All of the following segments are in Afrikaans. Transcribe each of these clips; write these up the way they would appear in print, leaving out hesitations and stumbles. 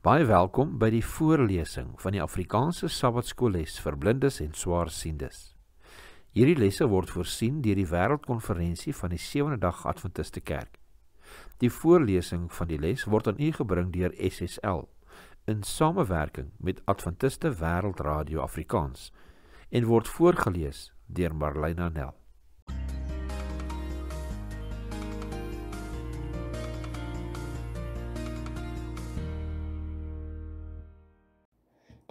Baie welkom by die voorlesing van die Afrikaanse Sabbatskoolles vir blindes en swaarsiendes. Hierdie lesse word voorsien deur die Wêreldkonferensie van die Sewende Dag Adventiste Kerk. Die voorlesing van die les word aan u gebring deur SSL in samewerking met Adventiste Wêreldradio Afrikaans en word voorgelees deur Marlena Nel.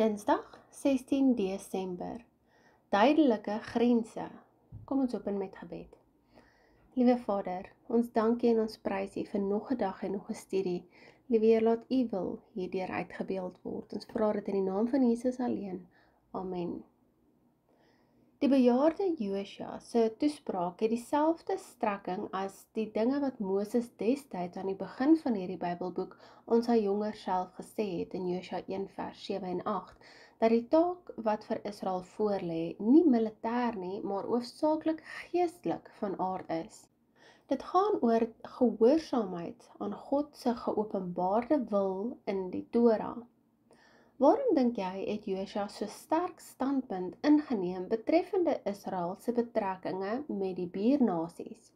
Dinsdag 16 Desember. Duidelike grense. Kom ons open met gebed. Liewe Vader, ons dank U en ons prys U vir nog 'n dag en nog 'n studie. Liewe Heer, laat U wil hierdeur uitgebeeld word. Ons vra dit in die naam van Jesus alleen. Amen. Die bejaarde Josua se toespraak het dieselfde strekking as die dinge wat Moses destyds aan die begin van hierdie Bybelboek aan sy jonger self gesê het in Josua 1 vers 7 en 8, dat die taak wat vir Israel voorlê nie militêr nie, maar hoofsaaklik geestelik van aard is. Dit gaan oor gehoorsaamheid aan God se geopenbaarde wil in die Torah. Waarom dink jy het Josua so sterk standpunt ingeneem betreffende Israel se betrekkinge met die buurnasies?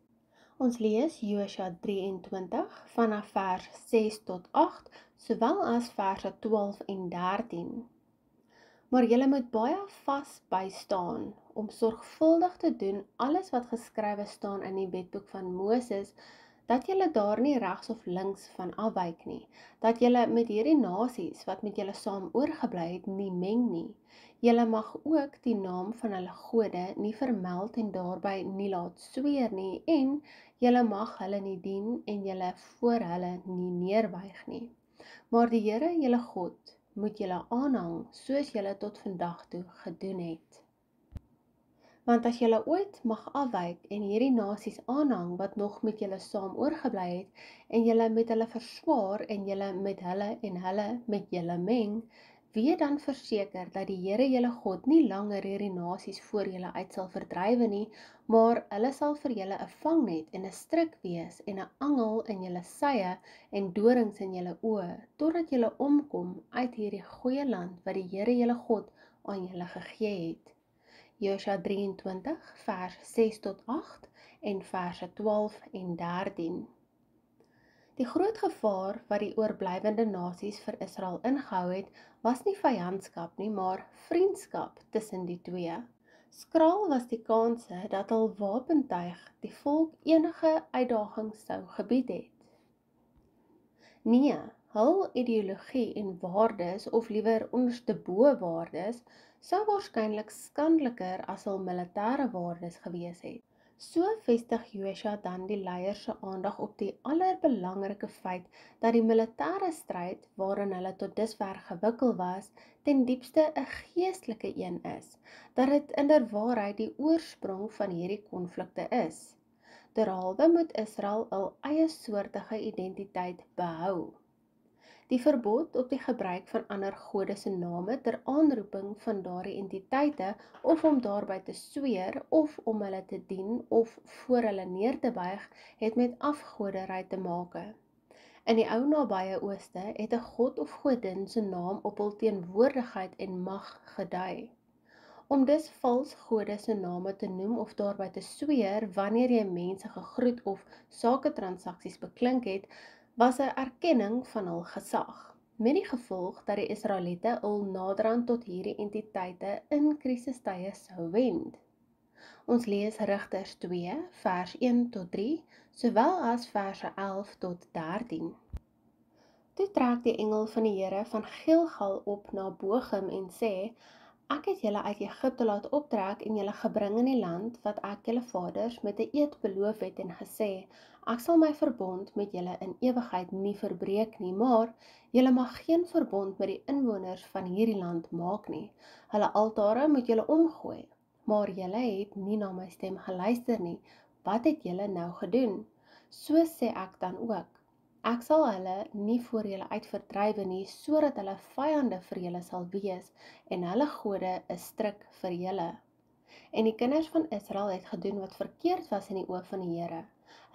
Ons lees Josua 23 vanaf vers 6 tot 8, sowel as verse 12 en 13. Maar julle moet baie vas bystaan om sorgvuldig te doen alles wat geskrywe staan in die wetboek van Moses, dat julle daar nie regs of links van afwyk nie, dat julle met hierdie nasies wat met julle saam oorgebly het nie meng nie. Julle mag ook die naam van hulle gode nie vermeld en daarby nie laat sweer nie, en julle mag hulle nie dien en julle voor hulle nie neerbuig nie. Maar die Here julle God moet julle aanhang soos julle tot vandag toe gedoen het. Want as julle ooit mag afwyk en hierdie nasies aanhang wat nog met julle saam oorgebly het, en julle met hulle verswaar en julle met hulle en hulle met julle meng, weet dan verseker dat die Here julle God nie langer hierdie nasies voor julle uit sal verdrywe nie, maar hulle sal vir julle 'n vangnet en 'n strik wees en 'n angel in julle sye en dorings in julle oë, totdat julle omkom uit hierdie goeie land wat die Here julle God aan julle gegee het. Josua 23 vers 6 tot 8 en verse 12 en 13. Die groot gevaar wat die oorblywende nasies vir Israel ingehou het, was nie vyandskap nie, maar vriendskap tussen die twee. Skraal was die kanse dat hul wapentuig die volk enige uitdagings sou gebied het. Nee, hul ideologie en waardes, of liewer onderstebo waardes, sou waarskynlik skandeliker as hul militêre waardes gewees het. So vestig Josua dan die leiers se aandag op die allerbelangrike feit dat die militêre stryd waarin hulle tot dusver gewikkel was, ten diepste 'n geestelike een is, dat dit inderwaarheid die oorsprong van hierdie konflikte is. Derhalwe moet Israel hul eie soortige identiteit behou. Die verbod op die gebruik van ander gode se name ter aanroeping van daardie entiteite, of om daarby te sweer, of om hulle te dien, of voor hulle neer te buig, het met afgoderry te make. In die ou nabye ooste het 'n god of godin se naam op hul teenwoordigheid en mag gedui. Om dus vals gode se name te noem of daarby te sweer wanneer jy mense gegroet of saketransaksies beklink het, was 'n erkenning van hul gesag, met die gevolg dat die Israeliete hul naderhand tot hierdie entiteite in krisistye sou wend. Ons lees Rigters 2 vers 1 tot 3, sowel as verse 11 tot 13. Toe trek die engel van die Here van Gilgal op na Bochum en sê: Ek het julle uit Egipte laat optrek en julle gebring in die land wat ek julle vaders met 'n eed beloof het en gesê, ek sal my verbond met julle in ewigheid nie verbreek nie, maar julle mag geen verbond met die inwoners van hierdie land maak nie. Hulle altare moet julle omgooi, maar julle het nie na my stem geluister nie. Wat het julle nou gedoen? So sê ek dan ook. Ek sal hulle nie voor julle uit verdrywe nie, sodat hulle vyande vir julle sal wees, en hulle gode 'n strik vir julle. En die kinders van Israel het gedoen wat verkeerd was in die oë van die Here.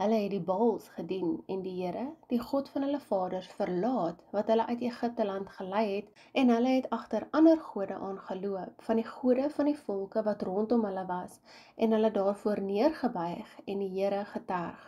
Hulle het die Baals gedien en die Here, die God van hulle vaders, verlaat wat hulle uit Egipte land gelei het, en hulle het agter ander gode aangeloop, van die gode van die volke wat rondom hulle was, en hulle daarvoor neergebuig en die Here geterg.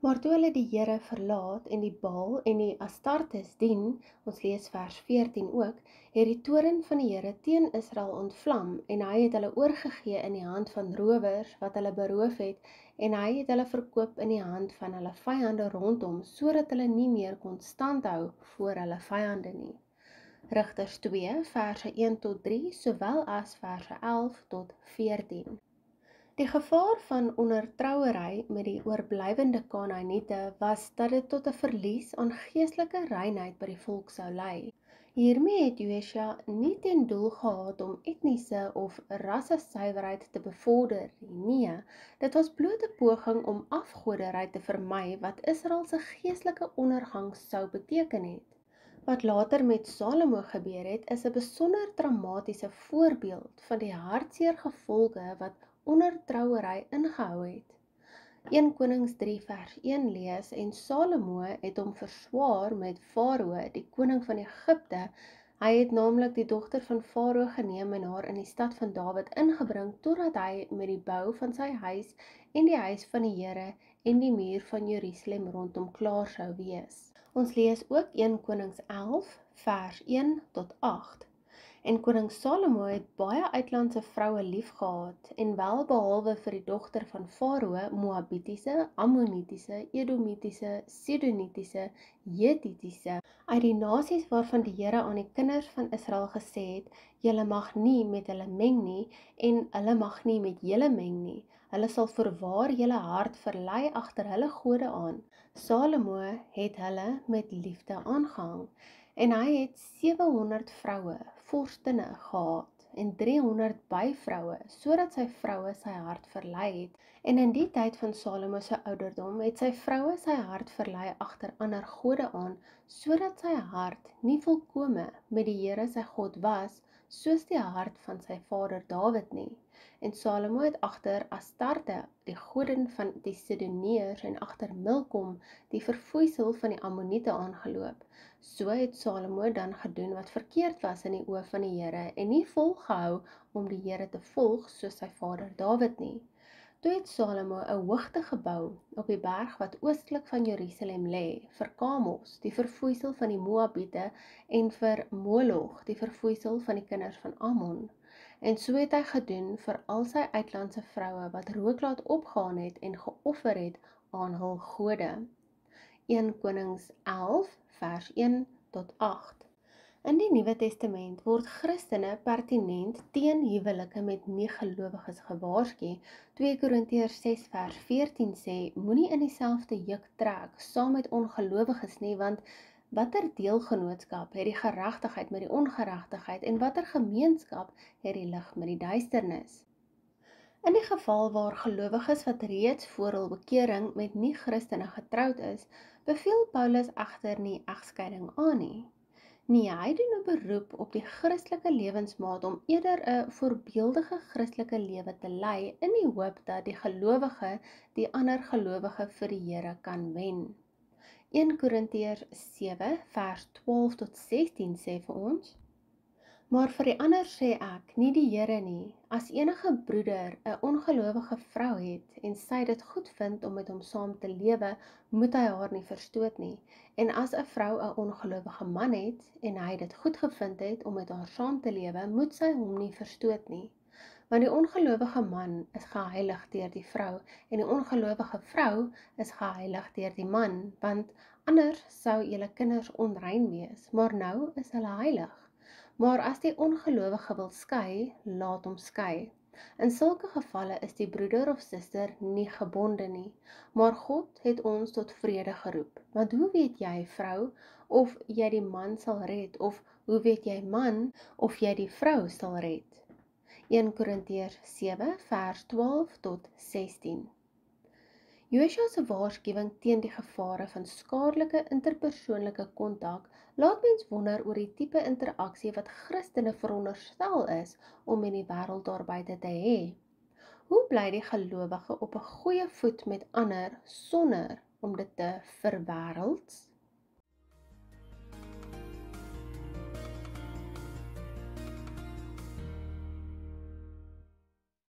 Maar toe hulle die Here verlaat en die Baal en die Astartes dien, ons lees vers 14 ook, het die toorn van die Here teen Israel ontvlam en hy het hulle oorgegee in die hand van rowers wat hulle beroof het, en hy het hulle verkoop in die hand van hulle vyande rondom, sodat hulle nie meer kon standhou voor hulle vyande nie. Rigters 2 verse 1 tot 3, sowel as verse 11 tot 14. Die gevaar van ondertrouery met die oorblywende Kanaaniete was dat dit tot 'n verlies aan geestelike reinheid by die volk sou lei. Hiermee het Josua nie ten doel gehad om etniese of rassesuiwerheid te bevorder nie. Nee, dit was bloot 'n poging om afgoderry te vermy wat Israel se geestelike ondergang sou beteken het. Wat later met Salomo gebeur het, is 'n besonder dramatiese voorbeeld van die hartseer gevolge wat ondertrouery ingehou het. 1 Konings 3 vers 1 lees, en Salomo het hom verswaar met Farao, die koning van Egipte. Hy het naamlik die dogter van Farao geneem en haar in die stad van Dawid ingebring, totdat hy met die bou van sy huis en die huis van die Here en die muur van Jerusalem rondom klaar sou wees. Ons lees ook 1 Konings 11 vers 1 tot 8. En koning Salomo het baie uitlandse vroue lief gehad, en wel behalwe vir die dogter van Farao, Moabitiese, Ammonitiese, Edomitiese, Sidonitiese, Jetitiese, uit die nasies waarvan die Here aan die kinders van Israel gesê het, julle mag nie met hulle meng nie, en hulle mag nie met julle meng nie. Hulle sal voorwaar julle hart verlei agter hulle gode aan. Salomo het hulle met liefde aangehang, en hy het 700 vroue, vorstinne gehad, en 300 byvroue, sodat sy vroue sy hart verlei het. En in die tyd van Salomo se ouderdom het sy vroue sy hart verlei agter ander gode aan, sodat sy hart nie volkome met die Here sy God was, soos die hart van sy vader Dawid nie. En Salomo het agter Astarte, die godin van die Sidoneërs, en agter Milkom, die verfoeisel van die Ammoniete, aangeloop. So het Salomo dan gedoen wat verkeerd was in die oë van die Here, en nie volgehou om die Here te volg soos sy vader Dawid nie. Toe het Salomo 'n hoogte gebou op die berg wat oostlik van Jerusalem lê, vir Kamos, die verfoeisel van die Moabiete, en vir Moloch, die verfoeisel van die kinders van Ammon. En so het hy gedoen vir al sy uitlandse vroue wat rook laat opgaan het en geoffer het aan hul gode. 1 Konings 11 vers 1 tot 8. In die Nuwe Testament word Christene pertinent teen huwelike met nie-gelowiges gewaarsku. 2 Korintiërs 6 vers 14 sê, moenie in dieselfde juk trek saam met ongelowiges nie, want watter deelgenootskap het die geregtigheid met die ongeregtigheid, en watter gemeenskap het die lig met die duisternis? In die geval waar gelowiges wat reeds voor hul bekering met nie-Christene getroud is, beveel Paulus egter nie egskeiding aan nie. Nee, hy doen 'n beroep op die Christelike lewensmaat om eerder 'n voorbeeldige Christelike lewe te lei, in die hoop dat die gelowige die ander gelowige vir die Here kan wen. 1 Korintiërs 7 vers 12 tot 16 sê vir ons, maar vir die ander sê ek, nie die Here nie, as enige broeder 'n ongelowige vrou het, en sy dit goed vind om met hom saam te lewe, moet hy haar nie verstoot nie. En as 'n vrou 'n ongelowige man het, en hy dit goed gevind het om met haar saam te lewe, moet sy hom nie verstoot nie. Want die ongelowige man is geheilig deur die vrou, en die ongelowige vrou is geheilig deur die man, want anders sou julle kinders onrein wees, maar nou is hulle heilig. Maar as die ongelowige wil skei, laat hom skei. In sulke gevalle is die broeder of suster nie gebonde nie, maar God het ons tot vrede geroep. Want hoe weet jy, vrou, of jy die man sal red, of hoe weet jy, man, of jy die vrou sal red? 1 Korintiërs 7 vers 12 tot 16. Josua se waarskuwing teen die gevare van skadelike interpersoonlike kontak laat mens wonder oor die tipe interaksie wat Christene veronderstel is om in die wêreld daar buite te hê. Hoe bly die gelowige op 'n goeie voet met ander sonder om dit te verwêrelds?